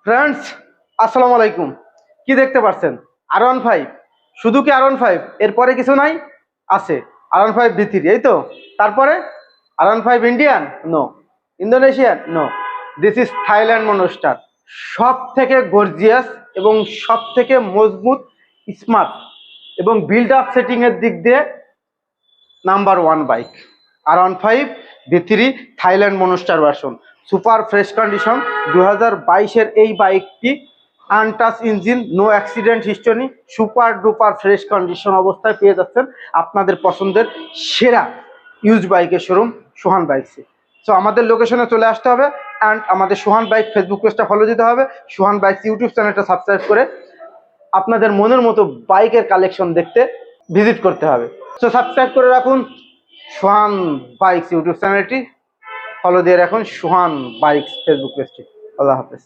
Friends, আসসালামু আলাইকুম। কি দেখতে পাচ্ছেন? R15। শুধু কি R15? এরপরে কিছু নাই? আছে R15 V3, এই তো। তারপরে R15 Indian? No. Indonesian? No. This is Thailand monster. সব থেকে গর্জিয়াস এবং সব থেকে মজবুত, স্মার্ট এবং বিল্ড আপ সেটিং এর দিক দিয়ে number one bike R15 V3 Thailand monster version. Super fresh condition 2022-এর এই বাইকটি untouch engine, no accident history, super duper fresh condition অবস্থায় পেয়ে যাচ্ছেন আপনাদের পছন্দের সেরা ইউজ বাইকের শোরুম সোহান বাইকসে। সো আমাদের লোকেশনে চলে আসতে হবে অ্যান্ড আমাদের সোহান বাইক ফেসবুক পেজটা ফলো দিতে হবে, সোহান বাইকস ইউটিউব চ্যানেলটা সাবস্ক্রাইব করে আপনাদের মনের মতো বাইকের কালেকশন দেখতে ভিজিট করতে হবে। সো সাবস্ক্রাইব করে রাখুন সোহান বাইকস ইউটিউব চ্যানেলটি, ফলো দিয়ে রাখুন সোহান বাইকস ফেসবুক পেজটি। আল্লাহ হাফেজ।